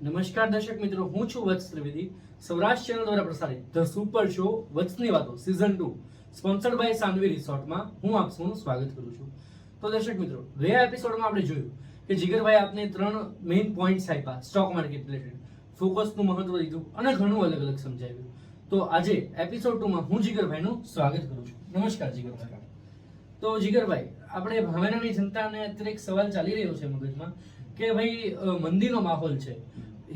નમસ્કાર દર્શક મિત્રો, હું છું વત્સ ત્રિવેદી. સૌરાષ્ટ્ર ચેનલ દ્વારા પ્રસારિત ધ સુપર શો વત્સની વાતો સિઝન 2 સ્પોન્સર્ડ બાય સાનવી રિસોર્ટમાં હું આપ સૌનું સ્વાગત કરું છું. તો દર્શક મિત્રો, ગયા એપિસોડમાં આપણે જોયું કે જીગરભાઈ આપને 3 મેઇન પોઈન્ટ્સ આપ્યા સ્ટોક માર્કેટ રિલેટેડ, ફોકસનું મહત્વ દીધું અને ઘણું અલગ અલગ સમજાવ્યું. તો આજે એપિસોડ 2 માં હું જીગરભાઈનું સ્વાગત કરું છું. નમસ્કાર જીગરભાઈ. તો જીગરભાઈ, આપણે ભાવનાની જનતાને અત્યારે એક સવાલ ચાલી રહ્યો છે મગજમાં કે ભાઈ મંદીનો માહોલ છે,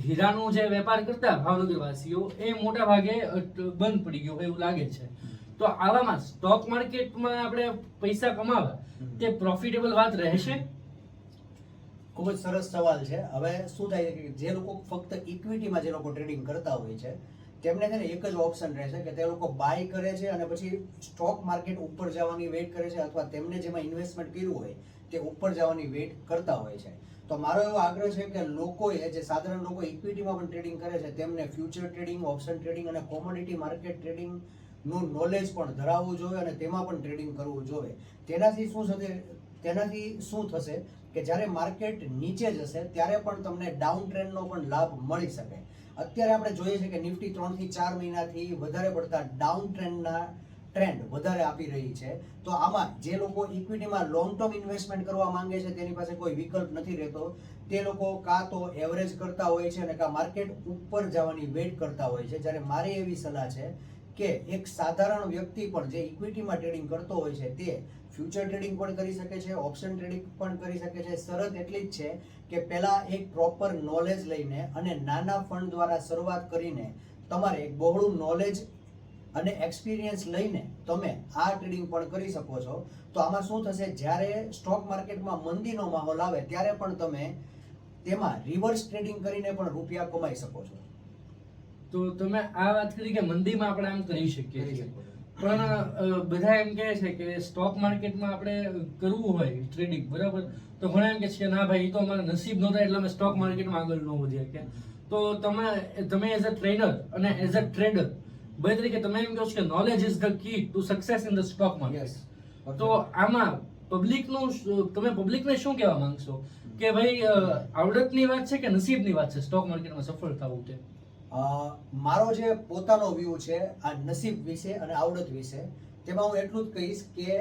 હીરાનો જે વેપાર કરતા ભાવનગર વાસીઓ એ મોટા ભાગે બંધ પડી ગયો એવું લાગે છે. તો આવામાં સ્ટોક માર્કેટમાં આપણે પૈસા કમાવા તે પ્રોફિટેબલ વાત રહેશે? ખૂબ જ સરસ સવાલ છે. હવે શું થાય છે કે જે લોકો ફક્ત ઇક્વિટીમાં જે લોકો ટ્રેડિંગ કરતા હોય છે તેમને છે ને એક જ ઓપ્શન રહેશે કે તે લોકો બાય કરે છે અને પછી સ્ટોક માર્કેટ ઉપર જવાની વેઇટ કરે છે, અથવા તેમને જેમાં ઇન્વેસ્ટમેન્ટ કર્યું હોય તે ઉપર જવાની વેઇટ કરતા હોય છે. તો મારો એવો આગ્રહ છે કે લોકોએ, જે સાધારણ લોકો ઇક્વિટીમાં પણ ટ્રેડિંગ કરે છે, તેમને ફ્યુચર ટ્રેડિંગ, ઓપ્શન ટ્રેડિંગ અને કોમોડિટી માર્કેટ ટ્રેડિંગ નું નોલેજ પણ ધરાવવું જોઈએ અને તેમાં પણ ટ્રેડિંગ કરવું જોઈએ. તેનાથી શું થશે કે જ્યારે માર્કેટ નીચે જશે ત્યારે પણ તમને ડાઉન ટ્રેન્ડનો પણ લાભ મળી શકે. અત્યારે આપણે જોઈએ છે કે નિફ્ટી 3 થી 4 મહિનાથી વધારે પડતા ડાઉન ટ્રેન્ડ વધારે આપી રહી છે. તો આમાં જે લોકો ઇક્વિટીમાં લોંગ ટર્મ ઇન્વેસ્ટમેન્ટ કરવા માંગે છે તેની પાસે કોઈ વિકલ્પ નથી રહેતો. તે લોકો કાં તો એવરેજ કરતા હોય છે અને કાં માર્કેટ ઉપર જવાની વેઇટ કરતા હોય છે. જ્યારે મારી એવી સલાહ છે કે એક સાધારણ વ્યક્તિ પણ જે ઇક્વિટીમાં ટ્રેડિંગ કરતો હોય છે તે ફ્યુચર ટ્રેડિંગ પણ કરી શકે છે, ઓપ્શન ટ્રેડિંગ પણ કરી શકે છે. શરત એટલી જ છે કે પહેલા એક પ્રોપર નોલેજ લઈને અને નાના ફંડ દ્વારા શરૂઆત કરીને તમારે એક બહોળું નોલેજ અને એક્સપિરિયન્સ લઈને તમે આ ટ્રેડિંગ પણ કરી શકો છો. તો આમાં શું થશે, જ્યારે સ્ટોક માર્કેટમાં મંદીનો માહોલ આવે ત્યારે પણ તમે તેમાં રિવર્સ ટ્રેડિંગ કરીને પણ રૂપિયા કમાઈ શકો છો. તો તમે આ વાત કરી કે મંદીમાં આપણે આમ કરી શકીએ છીએ, પણ બધા એમ કહે છે કે સ્ટોક માર્કેટમાં આપણે કરવું હોય ટ્રેડિંગ, બરાબર, તો ઘણા એમ કહે છે કે ના ભાઈ, એ તો અમારા નસીબ નહોતા એટલે અમે સ્ટોક માર્કેટમાં આગળ ન વધી શક્યા. તો તમે એઝ અ ટ્રેનર અને એઝ અ ટ્રેડર બે તરીકે તમે એમ કહો છો કે knowledge is the key to success in the stock market. તો આમાં તમે પબ્લિકને શું કહેવા માંગશો કે ભાઈ આવડતની વાત છે કે નસીબની વાત છે સ્ટોક માર્કેટમાં સફળ થવું? તે મારો જે પોતાનો વ્યૂ છે આ નસીબ વિશે અને આવડત વિશે, તેમાં હું એટલું જ કહીશ કે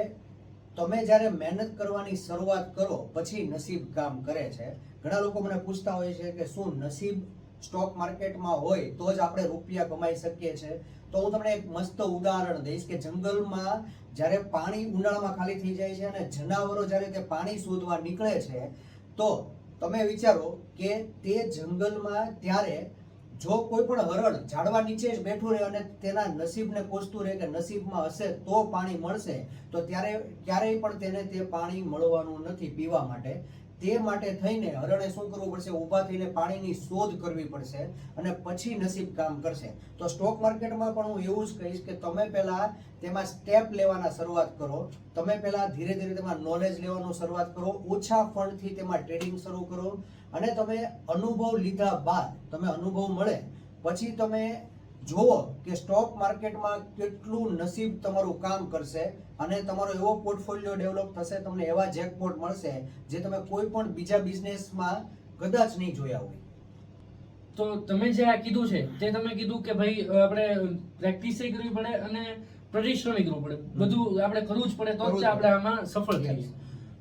તમે જ્યારે મહેનત કરવાની શરૂઆત કરો પછી નસીબ કામ કરે છે. ઘણા લોકો મને પૂછતા હોય છે કે શું નસીબ સ્ટોક માર્કેટમાં હોય તો જ આપણે રૂપિયા કમાઈ શકીએ છીએ? તો હું તમને એક મસ્ત ઉદાહરણ દઈશ કે જંગલમાં જ્યારે પાણી ઉનાળામાં ખાલી થઈ જાય છે અને જનાવરો જ્યારે તે પાણી શોધવા નીકળે છે, તો તમે વિચારો કે તે જંગલમાં ત્યારે જો કોઈ પણ હરણ ઝાડવા નીચે જ બેઠું રહે અને તેના નસીબને કોસતું રહે કે નસીબમાં હશે તો પાણી મળશે, તો ત્યારે ક્યારેય પણ તેને તે પાણી મળવાનું નથી પીવા માટે. તે માટે થઈને હરણે શું કરવું પડશે, ઊભા થઈને પાણીની શોધ કરવી પડશે અને પછી નસીબ કામ કરશે. તો સ્ટોક માર્કેટમાં પણ હું એવું જ કહીશ કે તમે પહેલા તેમાં સ્ટેપ લેવાના શરૂઆત કરો. તમે પહેલા ધીરે ધીરે તેમાં નોલેજ લેવાનું શરૂઆત કરો, ઓછા ફંડથી તેમાં ટ્રેડિંગ શરૂ કરો અને તમે અનુભવ લીધા બાદ, તમે અનુભવ મળે પછી તમે જુઓ કે સ્ટોક માર્કેટમાં કેટલું નસીબ તમારું કામ કરશે અને તમારો એવો પોર્ટફોલિયો ડેવલપ થશે, તમને એવા જેકપોટ મળશે જે તમે કોઈ પણ બીજા બિઝનેસમાં કદાચ નહીં જોયા હોય. તો તમે જે આ કીધું છે તે તમે કીધું કે ભાઈ આપણે પ્રેક્ટિસ કરવી પડે અને પરિશ્રમ કરવું પડે, બધું આપણે કરવું જ પડે તો જ આપણે આમાં સફળ થઈએ.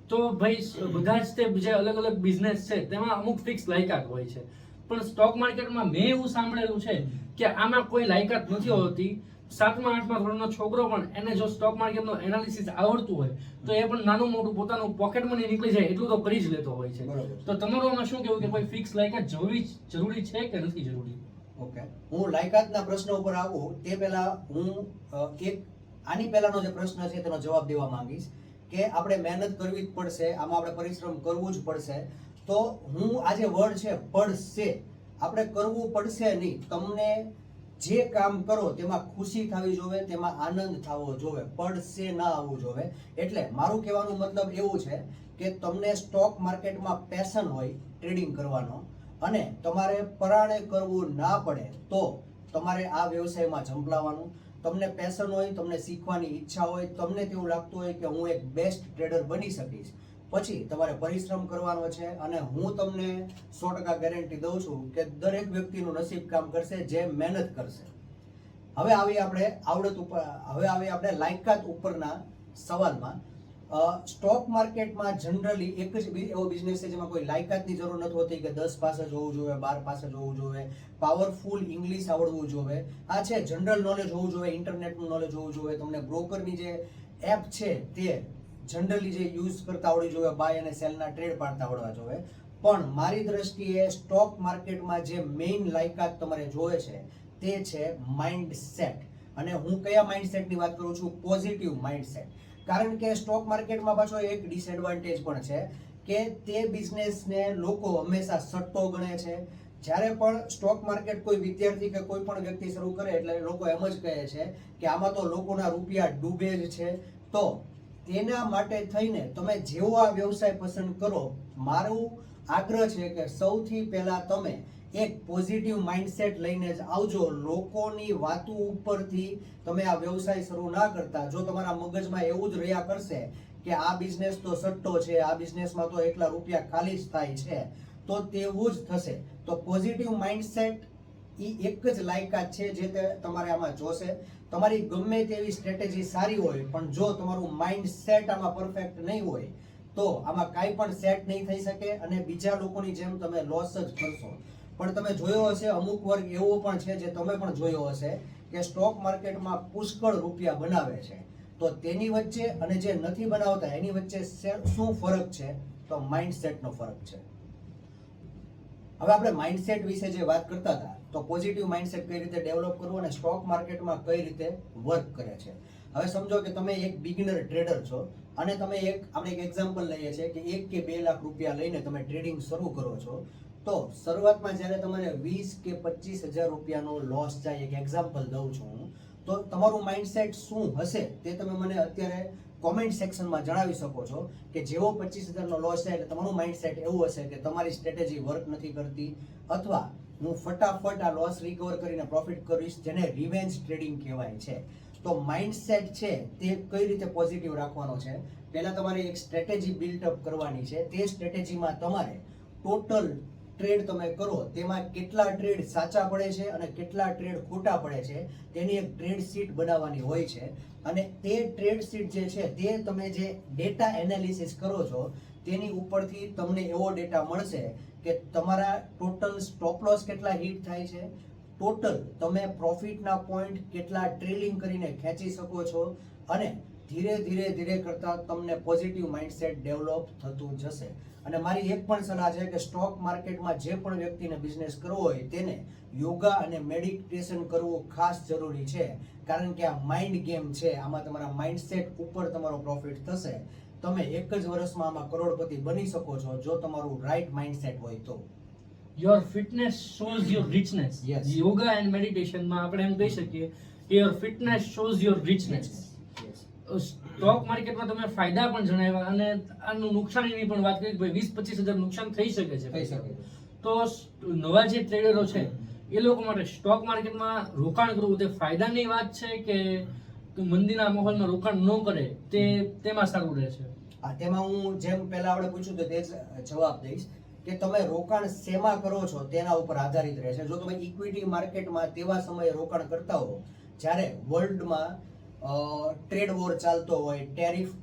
તો ભાઈ બધા જ તે જે અલગ અલગ બિઝનેસ છે તેમાં અમુક ફિક્સ લાયકાત હોય છે, પણ સ્ટોક માર્કેટમાં મેં એવું સાંભળેલું છે કે આમાં કોઈ લાયકાત નથી હોતી. 7મા 8મા ધોરણનો છોકરો પણ એને જો સ્ટોક માર્કેટનું એનાલિસિસ આવડતું હોય તો એ પણ નાનું મોટું પોતાનું પોકેટ મની નીકળી જાય એટલું તો કરી જ લેતો હોય છે. તો તમારું આમાં શું કહેવું કે કોઈ ફિક્સ લાયકાત જરૂરી છે કે નથી જરૂરી? ઓકે, હું લાયકાતના પ્રશ્ન ઉપર આવું તે પહેલા હું આની પહેલાનો જે પ્રશ્ન છે તેનો જવાબ દેવા માંગીશ કે આપણે મહેનત કરવી જ પડશે, આમાં આપણે પરિશ્રમ કરવું જ પડશે. તો હું આ જે વર્ડ છે પડશે, આપણે કરવું પડશે નહીં. તમને જે કામ કરો તેમાં ખુશી થવી જોઈએ, તેમાં આનંદ થવો જોઈએ, પડશે ના આવવું જોઈએ. એટલે મારું કહેવાનું મતલબ એવું છે કે તમને સ્ટોક માર્કેટમાં પેશન હોય ટ્રેડિંગ કરવાનો અને તમારે પરાણે કરવું ના પડે તો તમારે આ વ્યવસાયમાં ઝંપલાવવાનું. તમને પેશન હોય, તમને શીખવાની ઈચ્છા હોય, તમને તેવું લાગતું હોય કે હું એક બેસ્ટ ટ્રેડર બની શકીશ, પછી તમારે પરિશ્રમ કરવાનો છે. અને હું તમને 100% ગેરંટી દઉં છું કે દરેક વ્યક્તિનું નસીબ કામ કરશે જે મહેનત કરશે. હવે આવી આપણે લાયકાત ઉપરના સવાલમાં. સ્ટોક માર્કેટમાં જનરલી એક જ એવો બિઝનેસ છે જેમાં કોઈ લાયકાતની જરૂર નથી હોતી કે 10 પાસે જ હોવું જોઈએ, 12 પાસે જ હોવું જોઈએ, પાવરફુલ ઇંગ્લિશ આવડવું જોઈએ. આ છે જનરલ નોલેજ હોવું જોઈએ, ઇન્ટરનેટનું નોલેજ હોવું જોઈએ, તમને બ્રોકરની જે એપ છે તે જનરલી જે યુઝ કરતા આવડવી જોઈએ, બાય અને સેલના ટ્રેડ પાડતા આવડવા જોઈએ. પણ મારી દ્રષ્ટિએ સ્ટોક માર્કેટમાં જે મેઇન લાયકાત તમારે જોઈએ છે તે છે માઇન્ડસેટ. અને હું કયા માઇન્ડસેટની વાત કરું છું? Positive mindset. કારણ કે સ્ટોક માર્કેટમાં પાછો એક ડિસએડવાન્ટેજ પણ છે કે તે બિઝનેસને લોકો હંમેશા સટ્ટો ગણે છે. જ્યારે પણ સ્ટોક માર્કેટ કોઈ વિદ્યાર્થી કે કોઈ પણ વ્યક્તિ શરૂ કરે એટલે લોકો એમ જ કહે છે કે આમાં તો લોકોના રૂપિયા ડૂબે જ છે. તો તેના માટે થઈને તમે જેવો આ વ્યવસાય પસંદ કરો, મારું આગ્રહ છે કે સૌથી પહેલા તમે એક પોઝિટિવ માઇન્ડસેટ લઈને જ આવજો. લોકોની વાતો ઉપરથી તમે આ વ્યવસાય શરૂ ના કરતા. જો તમારા મગજમાં એવું જ રહ્યા કરશે કે આ બિઝનેસ તો સટ્ટો છે, આ બિઝનેસમાં તો એકલા રૂપિયા ખાલી જ થાય છે, તો તેવું જ થશે. તો પોઝિટિવ માઇન્ડસેટ એ એક જ લાયકાત છે જે તમારે આમાં જોશે. તમારી ગમે તેવી સ્ટ્રેટેજી સારી હોય પણ જો તમારું માઇન્ડસેટ આમાં પરફેક્ટ નહીં હોય તો આમાં કાંઈ પણ સેટ નહીં થઈ શકે અને બીજા લોકોની જેમ તમે લોસ જ કરશો. પણ તમે જોયો હશે અમુક વર્ગ એવો પણ છે જે તમે પણ જોયો હશે કે સ્ટોક માર્કેટમાં પુષ્કળ રૂપિયા બનાવે છે. તો તેની વચ્ચે અને જે નથી બનાવતા એની વચ્ચે શું ફરક છે? તો માઇન્ડસેટનો ફરક છે. હવે આપણે માઇન્ડસેટ વિશે જે વાત કરતા હતા તો પોઝિટિવ માઇન્ડસેટ કઈ રીતે ડેવલપ કરવું અને સ્ટોક માર્કેટમાં કઈ રીતે વર્ક કરે છે. હવે સમજો કે તમે એક બિગિનર ટ્રેડર છો અને તમે આપણે એક એક્ઝામ્પલ લઈએ છીએ કે 1 કે 2 લાખ રૂપિયા લઈને તમે ટ્રેડિંગ શરૂ કરો છો. તો શરૂઆતમાં જ્યારે તમારે 20 કે 25,000 રૂપિયાનો લોસ જાય, એક એક્ઝામ્પલ દઉં છું હું, તો તમારું માઇન્ડસેટ શું હશે તે તમે મને અત્યારે કોમેન્ટ સેક્શનમાં જણાવી શકો છો કે જેવો 25,000નો લોસ થાય એટલે તમારું માઇન્ડસેટ એવું હશે કે તમારી સ્ટ્રેટેજી વર્ક નથી કરતી અથવા હું ફટાફટ આ લોસ રિકવર કરીને પ્રોફિટ કરીશ, જેને રિવેન્જ ટ્રેડિંગ કહેવાય છે. તો માઇન્ડસેટ છે તે કઈ રીતે પોઝિટિવ રાખવાનો છે? પહેલા તમારે એક સ્ટ્રેટેજી બિલ્ડઅપ કરવાની છે. તે સ્ટ્રેટેજીમાં તમારે ટોટલ ટ્રેડ તમે કરો તેમાં કેટલા ટ્રેડ સાચા પડે છે અને કેટલા ટ્રેડ ખોટા પડે છે તેની એક ટ્રેડ શીટ બનાવવાની હોય છે. અને તે ટ્રેડ શીટ જે છે તે તમે જે ડેટા એનાલિસિસ કરો છો તેની ઉપરથી તમને એવો ડેટા મળશે કે તમારા ટોટલ સ્ટોપ લોસ કેટલા હિટ થાય છે, ટોટલ તમે પ્રોફિટના પોઈન્ટ કેટલા ટ્રેલિંગ કરીને ખેંચી શકો છો, અને ધીરે કરતા તમને પોઝિટિવ માઇન્ડસેટ ડેવલપ થતું જશે. અને મારી એક પણ સલાહ છે કે સ્ટોક માર્કેટમાં જે પણ વ્યક્તિને બિઝનેસ કરવો હોય તેને યોગા અને મેડિટેશન કરવું ખાસ જરૂરી છે. કારણ કે આ માઇન્ડ ગેમ છે, આમાં તમારા માઇન્ડસેટ ઉપર તમારો પ્રોફિટ થશે. તમે એક જ વર્ષમાં આમાં કરોડપતિ બની શકો છો જો તમારું રાઈટ માઇન્ડસેટ હોય તો. Your fitness shows your richness. Yes. Yoga and મેડિટેશનમાં આપણે એમ કહી શકીએ કે your fitness shows your richness. Stock માર્કેટમાં તમે ફાયદા પણ જણાવ્યા અને આનું નુકસાનની પણ વાત કરી કે ભાઈ 20-25,000 નુકસાન થઈ શકે છે. તો નવા જે ટ્રેડરો છે એ લોકો માટે સ્ટોક માર્કેટમાં રોકાણ કરવું તે ફાયદાની વાત છે કે મંદીના માહોલમાં રોકાણ ન કરે તેમાં સારું રહે છે? તેમાં હું જેમ પહેલા આપણે પૂછ્યું તો તે જ જવાબ દઈશ કે તમે રોકાણ શેમાં કરો છો તેના ઉપર આધારિત રહે છે. જો તમે ઇક્વિટી માર્કેટમાં તેવા સમયે રોકાણ કરતા હો જ્યારે વર્લ્ડમાં ટ્રેડ વોર ચાલતો હોય, ટેરિફ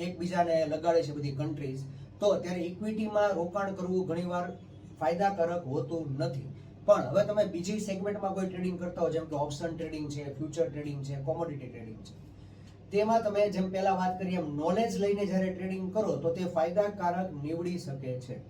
એકબીજાને લગાડે છે બધી કન્ટ્રીઝ, તો ત્યારે ઇક્વિટીમાં રોકાણ કરવું ઘણીવાર ફાયદાકારક હોતું નથી. પણ હવે તમે બીજી સેગમેન્ટમાં કોઈ ટ્રેડિંગ કરતા હો જેમ કે ઓપ્શન ટ્રેડિંગ છે, ફ્યુચર ટ્રેડિંગ છે, કોમોડિટી ટ્રેડિંગ છે, તેમાં તમે જેમ પહેલા વાત કરી એમ નોલેજ લઈને જ્યારે ટ્રેડિંગ કરો તો તે ફાયદાકારક નીવડી શકે છે.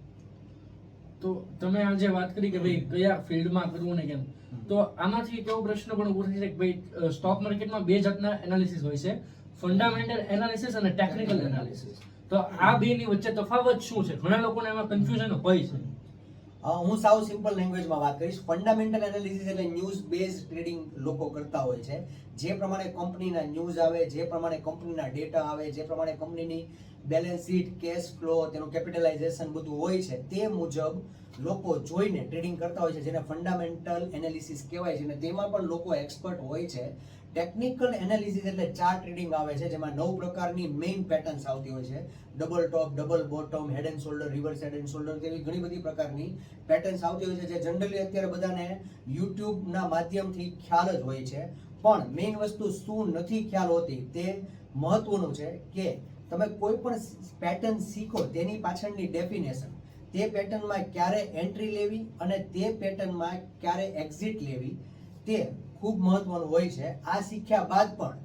તો તમે આજે વાત કરી કે ભાઈ કયા ફિલ્ડમાં કરવું ને કેમ, તો આમાંથી કેવો પ્રશ્ન પણ ઉભો થાય છે કે ભાઈ સ્ટોક માર્કેટમાં બે જાતના એનાલિસિસ હોય છે, ફંડામેન્ટલ એનાલિસિસ અને ટેકનિકલ એનાલિસિસ. તો આ બેની વચ્ચે તફાવત શું છે? ઘણા લોકોને એમાં કન્ફ્યુઝન હોય છે. હું સાવ સિમ્પલ લેંગ્વેજમાં વાત કરીશ. ફંડામેન્ટલ એનાલિસિસ એટલે ન્યૂઝ બેઝ ટ્રેડિંગ લોકો કરતા હોય છે. જે પ્રમાણે કંપનીના ન્યૂઝ આવે, જે પ્રમાણે કંપનીના ડેટા આવે, જે પ્રમાણે કંપનીની બેલેન્સ શીટ, કેશ ફ્લો, તેનું કેપિટલાઇઝેશન બધું હોય છે તે મુજબ લોકો જોઈને ટ્રેડિંગ કરતા હોય છે, જેને ફંડામેન્ટલ એનાલિસિસ કહેવાય છે. અને તેમાં પણ લોકો એક્સપર્ટ હોય છે. ટેકનિકલ એનાલિસિસ એટલે ચાર્ટ ટ્રેડિંગ આવે છે, જેમાં 9 પ્રકારની મેઇન પેટર્ન્સ આવતી હોય છે. Double top, double bottom, head and shoulder, reverse head and shoulder, તેવી ઘણી બધી પ્રકારની પેટર્ન્સ આવતી હોય છે, જે જનરલી અત્યારે બધાને યુટ્યુબના માધ્યમથી ખ્યાલ જ હોય છે. પણ મેઇન વસ્તુ શું નથી ખ્યાલ હોતી તે મહત્વનું છે કે તમે કોઈ પણ પેટર્ન શીખો તેની પાછળની ડેફિનેશન, તે પેટર્નમાં ક્યારે એન્ટ્રી લેવી અને તે પેટર્નમાં ક્યારે એક્ઝિટ લેવી, તે ખૂબ મહત્વનું હોય છે. આ શીખ્યા બાદ પણ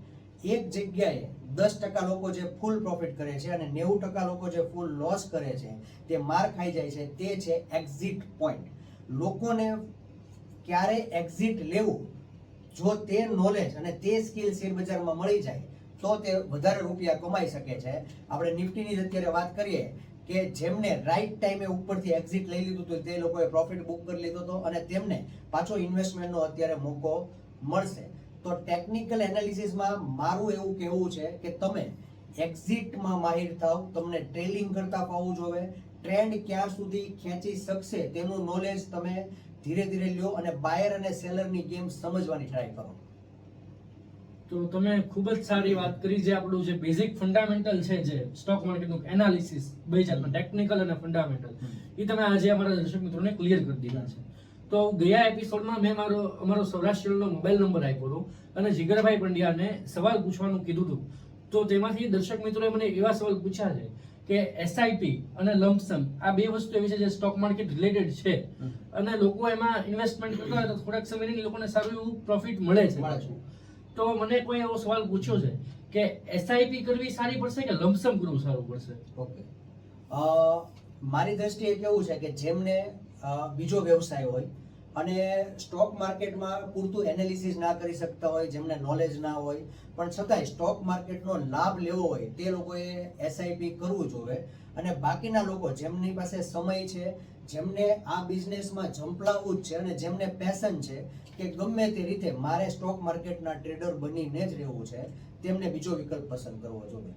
એક જગ્યાએ 10% લોકો જે ફૂલ પ્રોફિટ કરે છે અને 90% લોકો જે ફૂલ લોસ કરે છે, તે માર ખાઈ જાય છે. તે છે એક્ઝિટ પોઈન્ટ. લોકોને ક્યારે એક્ઝિટ લેવું, જો તે નોલેજ અને તે સ્કિલ શેર બજારમાં મળી જાય તો તે વધારે રૂપિયા કમાઈ શકે છે. આપણે નિફ્ટીની જ અત્યારે વાત કરીએ કે જેમને રાઈટ ટાઈમે ઉપરથી એક્ઝિટ લઈ લીધું હતું તે લોકોએ પ્રોફિટ બુક કરી લીધો હતો અને તેમને પાછો ઇન્વેસ્ટમેન્ટનો અત્યારે મોકો મળશે. તો ટેકનિકલ એનાલિસિસમાં મારું એવું કહેવું છે કે તમે એક્ઝિટમાં માહિર થાવ, તમને ટ્રેલિંગ કરતા ફાવવું જોઈએ. ટ્રેન્ડ ક્યાં સુધી ખેંચી શકશે તેનું નોલેજ તમે ધીરે ધીરે લ્યો અને બાયર અને સેલરની ગેમ સમજવાની ટ્રાય કરો. તો તમે ખૂબ જ સારી વાત કરી. જે આપણું જે બેઝિક ફંડામેન્ટલ છે, જે સ્ટોક માર્કેટનું એનાલિસિસ, બે જાતના ટેકનિકલ અને ફંડામેન્ટલ, એ તમે આજે અમારા દર્શક મિત્રોને ક્લિયર કરી દીધા છે. તો ગયા એપિસોડમાં મેં અમારો સૌરાષ્ટ્રનો મોબાઈલ નંબર આપ્યો હતો અને જીગરભાઈ પંડ્યાને સવાલ પૂછવાનું કીધું હતું. તો તેમાંથી દર્શક મિત્રોએ મને એવા સવાલ પૂછ્યા છે કે એસઆઈપી અને લમ્પસમ આ બે વસ્તુ એવી છે જે સ્ટોક માર્કેટ રિલેટેડ છે અને લોકો એમાં ઇન્વેસ્ટમેન્ટ કરતા હોય તો થોડાક સમયની લોકોને સારું એવું પ્રોફિટ મળે છે. તો મને કોઈ એવો સવાલ પૂછ્યો છે કે એસઆઈપી કરવી સારી પડશે કે લમ્પસમ કરવું સારું પડશે? ઓકે, મારી દ્રષ્ટિએ કેવું છે કે જેમને બીજો વ્યવસાય હોય અને સ્ટોક માર્કેટમાં પૂરતું એનાલિસિસ ના કરી શકતા હોય, જેમને નોલેજ ના હોય, પણ છતાંય સ્ટોક માર્કેટનો લાભ લેવો હોય, તે લોકોએ એસઆઈપી કરવું જોઈએ. અને બાકીના લોકો જેમની પાસે સમય છે, જેમને આ બિઝનેસમાં ઝંપલાવવું જ છે અને જેમને પેશન છે કે ગમે તે રીતે મારે સ્ટોક માર્કેટના ટ્રેડર બનીને જ રહેવું છે, તેમને બીજો વિકલ્પ પસંદ કરવો જોઈએ.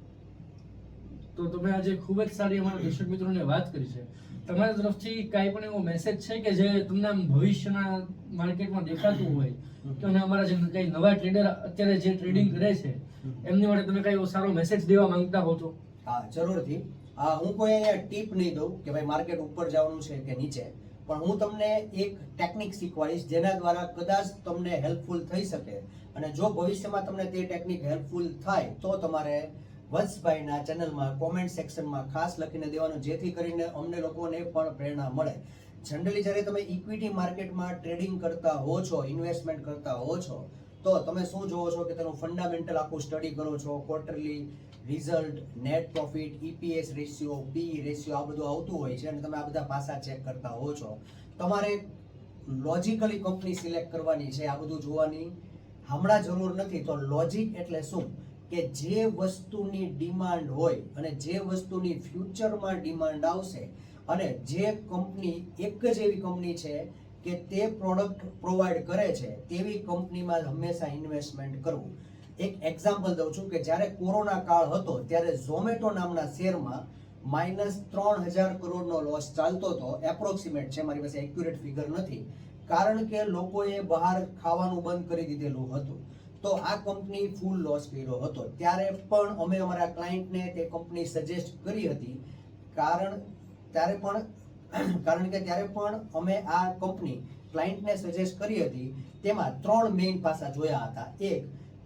તો તમે આજે ખૂબ જ સારી અમારા દર્શક મિત્રોને વાત કરી છે. તમારા તરફથી કાંઈ પણ એવો મેસેજ છે કે જે તમને આમ ભવિષ્યના માર્કેટમાં દેખાતું હોય કે અને અમારા જે કઈ નવા ટ્રેડર અત્યારે જે ટ્રેડિંગ કરે છે એમની માટે તમે કઈ એવો સારો મેસેજ દેવા માંગતા હો તો? હા, જરૂરથી. હું કોઈ અહીંયા ટીપ નહીં દઉં કે ભાઈ માર્કેટ ઉપર જવાનું છે કે નીચે, પણ હું તમને એક ટેકનિક શીખવાડીશ જેના દ્વારા કદાચ તમને હેલ્પફુલ થઈ શકે. અને જો ભવિષ્યમાં તમને તે ટેકનિક હેલ્પફુલ થાય તો તમારે વત્સભાઈના ચેનલમાં કોમેન્ટ સેક્શનમાં ખાસ લખીને દેવાનું, જેથી કરીને અમને લોકોને પણ પ્રેરણા મળે. જનરલી જ્યારે તમે ઇક્વિટી માર્કેટમાં ટ્રેડિંગ કરતા હો છો, ઇન્વેસ્ટમેન્ટ કરતા હો છો, તો તમે શું જોવો છો કે તેનું ફંડામેન્ટલ આખું સ્ટડી કરો છો, quarterly result, net profit, EPS ratio, પી રેશિયો, આ બધું આવતું હોય છે અને તમે આ બધા પાસા ચેક કરતા હો છો. તમારે લોજિકલી કંપની સિલેક્ટ કરવાની છે, આ બધું જોવાની હમણાં જરૂર નથી. તો લોજિક એટલે શું કે જે વસ્તુની ડિમાન્ડ હોય અને જે વસ્તુની ફ્યુચરમાં ડિમાન્ડ આવશે અને જે કંપની એક જ એવી કંપની છે કે તે પ્રોડક્ટ પ્રોવાઈડ કરે છે તેવી કંપનીમાં હંમેશા ઇન્વેસ્ટમેન્ટ કરવું. એક એક્ઝામ્પલ દઉં છું કે જ્યારે કોરોના કાળ હતો ત્યારે ઝોમેટો નામના શેરમાં -3,000 કરોડનો લોસ ચાલતો હતો. એપ્રોક્સિમેટ છે, મારી પાસે એક્યુરેટ ફિગર નથી, કારણ કે લોકોએ બહાર ખાવાનું બંધ કરી દીધેલું હતું. તો આ કંપની ફૂલ લોસ કર્યો હતો. ત્યારે પણ અમે અમારા ક્લાયન્ટને તે કંપની સજેસ્ટ કરી હતી, કારણ કે ત્યારે પણ અમે આ કંપની ક્લાયન્ટને સજેસ્ટ કરી હતી. તેમાં 3 મેઇન પાસા જોયા હતા. એક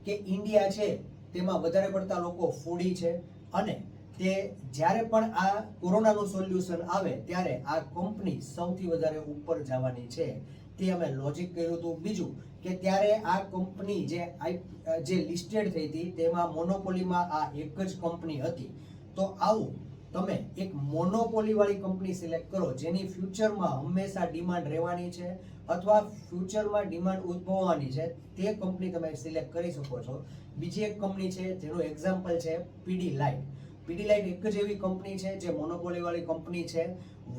કે ઇન્ડિયા છે તેમાં વધારે પડતા લોકો ફૂડી છે અને તે જ્યારે પણ આ કોરોનાનું સોલ્યુશન આવે ત્યારે આ કંપની સૌથી વધારે ઉપર જવાની છે, તે અમે લોજિક કર્યું હતું. બીજું કે ત્યારે આ કંપની જે લિસ્ટેડ થઈ હતી તેમાં મોનોપોલીમાં આ એક જ કંપની હતી. તો આવું તમે એક મોનોપોલી વાળી કંપની સિલેક્ટ કરો જેની ફ્યુચરમાં હંમેશા ડિમાન્ડ રહેવાની છે અથવા ફ્યુચરમાં ડિમાન્ડ ઉદ્ભવવાની છે, તે કંપની તમે સિલેક્ટ કરી શકો છો. બીજી એક કંપની છે જેનું એક્ઝામ્પલ છે પીડીલાઇટ. પીડીલાઇટ એક જ એવી કંપની છે જે મોનોપોલી વાળી કંપની છે,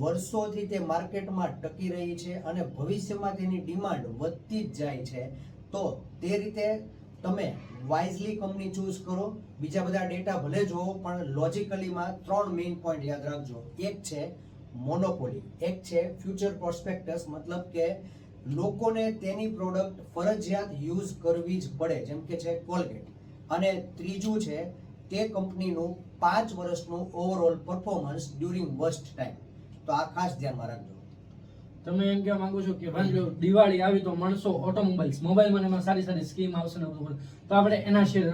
વર્ષોથી તે માર્કેટમાં ટકી રહી છે અને ભવિષ્યમાં તેની ડિમાન્ડ વધતી જ જાય છે. તો તે રીતે તમે વાઇઝલી કંપની ચૂઝ કરો. બીજા બધા ડેટા ભલે જોવો પણ લોજિકલીમાં 3 મેઇન પોઈન્ટ યાદ રાખજો. એક છે મોનોપોલી, એક છે ફ્યુચર પ્રોસ્પેક્ટસ, મતલબ કે લોકોને તેની પ્રોડક્ટ ફરજિયાત યુઝ કરવી જ પડે, જેમ કે છે કોલગેટ. અને ત્રીજું છે તે કંપનીનું 5 વર્ષનું overall performance during worst time. તો આ ખાસ ધ્યાનમાં રાખજો. તમે એમ કહેવા માંગો છો કે ભાઈ જો દિવાળી આવી તો માણસો ઓટોમોબાઈલ્સ મોબાઈલમાં ને એમાં સારી સારી સ્કીમ આવશે ને બધું, તો આપણે એના શેર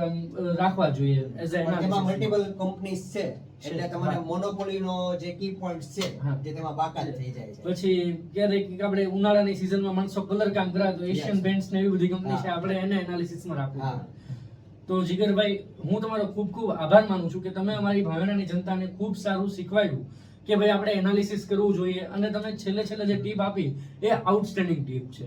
રાખવા જોઈએ એઝ પણ તેમાં એના મલ્ટિપલ કંપનીઝ છે, એટલે છે. તમારે હા. મોનોપોલીનો જે કી પોઈન્ટ છે હા. તે તેમાં બાકાત થઈ જાય છે. પછી ક્યારેક આપણે ઉનાળાની સિઝનમાં માણસો કલર કામ કરાવે તો એશિયન Yes. પેન્ટ્સ ને એવી બધી કંપની છે, હા. આપણે એને એનાલિસિસમાં રાખવું હા. પડે. તો જીગરભાઈ, હું તમારો ખૂબ ખૂબ આભાર માનું છું કે તમે અમારી ભાવનાની જનતાને ખૂબ સારું શીખવાડ્યું કે ભાઈ આપણે એનાલિસિસ કરવું જોઈએ, અને તમે છેલ્લે જે ટીપ આપી એ આઉટસ્ટેન્ડિંગ ટીપ છે.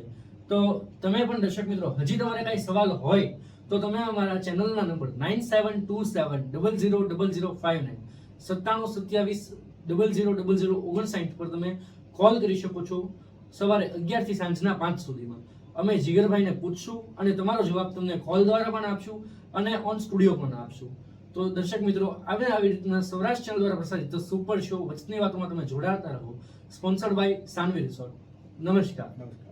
તો તમે પણ દર્શક મિત્રો હજી તમારે કાંઈ સવાલ હોય તો તમે અમારા ચેનલના નંબર 9727000059 9727000059 પર તમે કોલ કરી શકો છો સવારે 11 થી સાંજના 5 સુધીમાં. અમે જીગરભાઈને પૂછશું અને તમારો જવાબ તમને કોલ દ્વારા પણ આપશું અને ઓન સ્ટુડિયો પણ આપશું. તો દર્શક મિત્રો, આવી રીતના સૌરાષ્ટ્ર ચેનલ દ્વારા પ્રસારિત સુપર શો વચની વાતોમાં તમે જોડાતા રહો. Sponsored by Sanvi Resort. નમસ્કાર. નમસ્કાર.